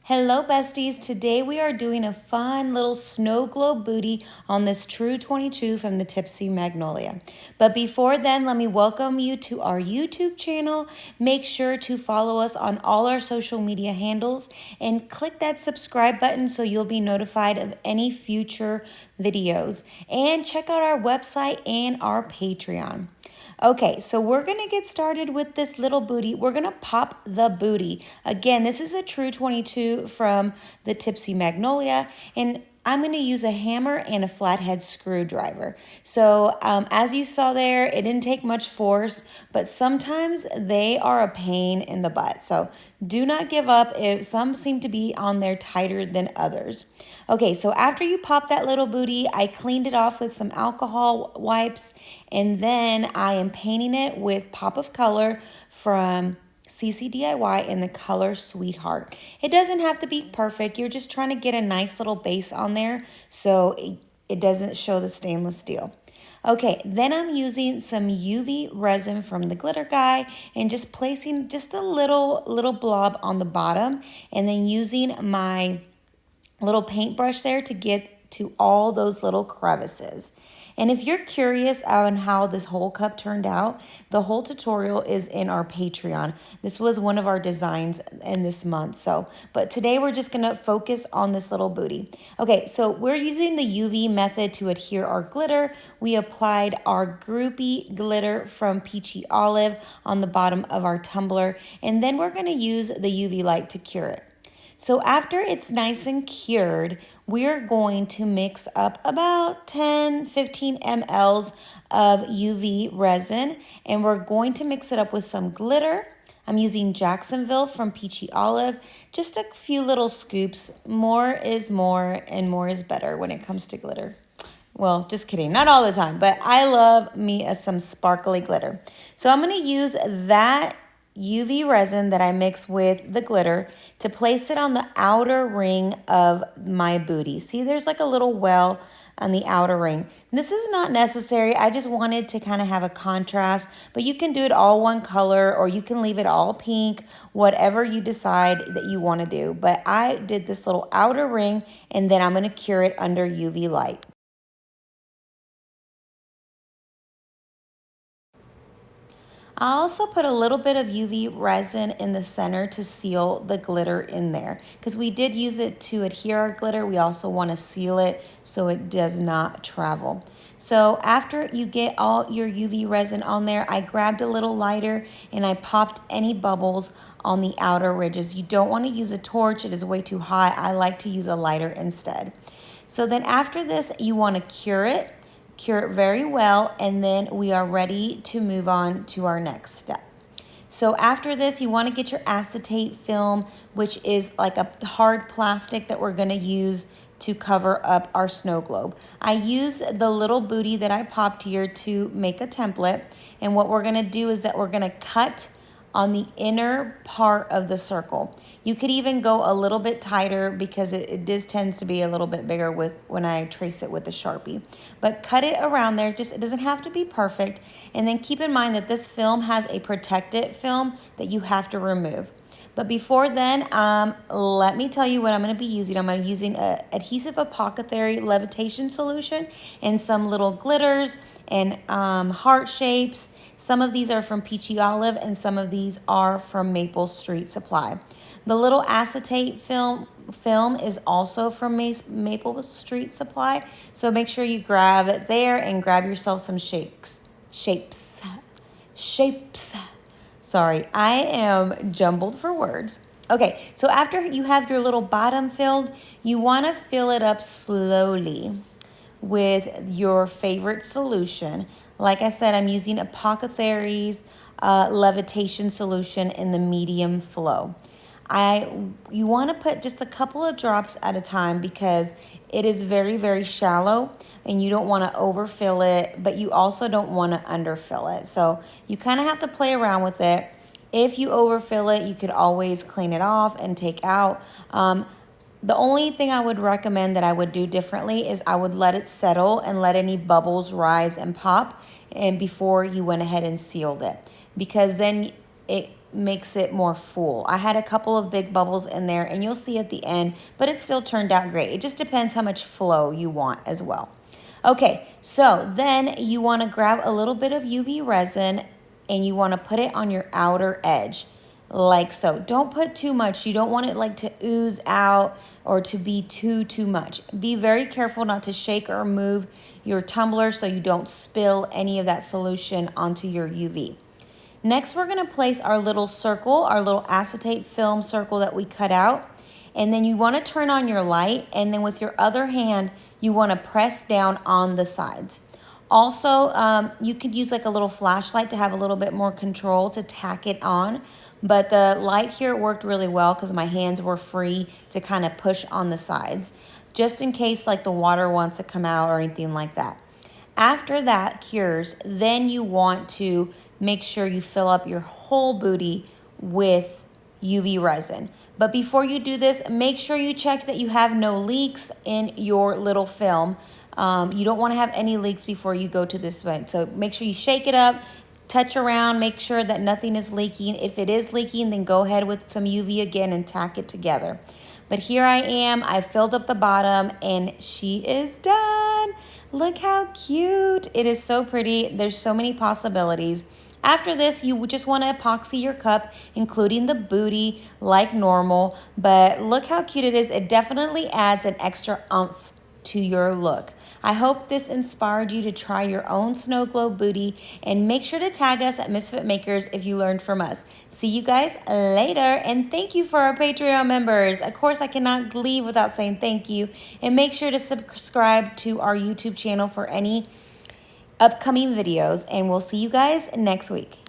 Hello besties, today we are doing a fun little snow globe booty on this True 22 from the Tipsy Magnolia. But before then, let me welcome you to our YouTube channel. Make sure to follow us on all our social media handles and click that subscribe button so you'll be notified of any future videos. And check out our website and our Patreon. Okay, so we're going to get started with this little booty. We're going to pop the booty. Again, this is a True 22 from the Tipsy Magnolia, and I'm going to use a hammer and a flathead screwdriver. So as you saw there, it didn't take much force, but sometimes they are a pain in the butt. So do not give up. Some seem to be on there tighter than others. Okay, so after you pop that little booty, I cleaned it off with some alcohol wipes, and then I am painting it with Pop of Color from CCDIY in the color Sweetheart. It doesn't have to be perfect. You're just trying to get a nice little base on there so it doesn't show the stainless steel. Okay, then I'm using some UV resin from the glitter guy and just placing just a little blob on the bottom, and then using my little paintbrush there to get to all those little crevices. And if you're curious on how this whole cup turned out, the whole tutorial is in our Patreon. This was one of our designs in this month. But today we're just gonna focus on this little booty. Okay, so we're using the UV method to adhere our glitter. We applied our groupie glitter from Peachy Olive on the bottom of our tumbler, and then we're gonna use the UV light to cure it. So after it's nice and cured, we're going to mix up about 10-15 mLs of UV resin, and we're going to mix it up with some glitter. I'm using Jacksonville from Peachy Olive, just a few little scoops. More is more and more is better when it comes to glitter. Well, just kidding, not all the time, but I love me some sparkly glitter. So I'm gonna use that UV resin that I mix with the glitter to place it on the outer ring of my booty. See, there's like a little well on the outer ring. This is not necessary. I just wanted to kind of have a contrast, but you can do it all one color or you can leave it all pink, whatever you decide that you want to do. But I did this little outer ring, and then I'm going to cure it under UV light. I also put a little bit of UV resin in the center to seal the glitter in there, because we did use it to adhere our glitter. We also want to seal it so it does not travel. So after you get all your UV resin on there, I grabbed a little lighter and I popped any bubbles on the outer ridges. You don't want to use a torch. It is way too hot. I like to use a lighter instead. So then after this, you want to cure it very well, and then we are ready to move on to our next step. So after this, you want to get your acetate film, which is like a hard plastic that we're going to use to cover up our snow globe. I use the little booty that I popped here to make a template, and what we're going to do is that we're going to cut on the inner part of the circle. You could even go a little bit tighter because it tends to be a little bit bigger when I trace it with the Sharpie. But cut it around there, it doesn't have to be perfect. And then keep in mind that this film has a protected film that you have to remove. But before then, let me tell you what I'm going to be using. I'm going to be using Adhesive Apothecary Levitation solution and some little glitters and heart shapes. Some of these are from Peachy Olive and some of these are from Maple Street Supply. The little acetate film is also from Maple Street Supply. So make sure you grab it there and grab yourself some shapes. Sorry, I am jumbled for words. Okay, so after you have your little bottom filled, you want to fill it up slowly with your favorite solution. Like I said, I'm using Apothecary's Levitation solution in the medium flow. You want to put just a couple of drops at a time because it is very, very shallow and you don't want to overfill it, but you also don't want to underfill it. So you kind of have to play around with it. If you overfill it, you could always clean it off and take out. The only thing I would recommend that I would do differently is I would let it settle and let any bubbles rise and pop and before you went ahead and sealed it, because then makes it more full. I had a couple of big bubbles in there, and you'll see at the end, but it still turned out great. It just depends how much flow you want as well. Okay, so then you want to grab a little bit of UV resin and you want to put it on your outer edge like so. Don't put too much. You don't want it like to ooze out or to be too much. Be very careful not to shake or move your tumbler so you don't spill any of that solution onto your UV. Next, we're going to place our little circle, our little acetate film circle that we cut out. And then you want to turn on your light, and then with your other hand, you want to press down on the sides. Also, you could use like a little flashlight to have a little bit more control to tack it on. But the light here worked really well because my hands were free to kind of push on the sides, just in case like the water wants to come out or anything like that. After that cures, then you want to make sure you fill up your whole booty with UV resin. But before you do this, make sure you check that you have no leaks in your little film. You don't want to have any leaks before you go to this event. So make sure you shake it up, touch around, make sure that nothing is leaking. If it is leaking, then go ahead with some UV again and tack it together. But here I am, I filled up the bottom and she is done. Look how cute. It is so pretty. There's so many possibilities. After this, you just want to epoxy your cup, including the booty, like normal. But look how cute it is. It definitely adds an extra oomph to your look. I hope this inspired you to try your own snow globe booty, and make sure to tag us at Misfit Makers if you learned from us. See you guys later, and thank you for our Patreon members. Of course, I cannot leave without saying thank you, and make sure to subscribe to our YouTube channel for any upcoming videos, and we'll see you guys next week.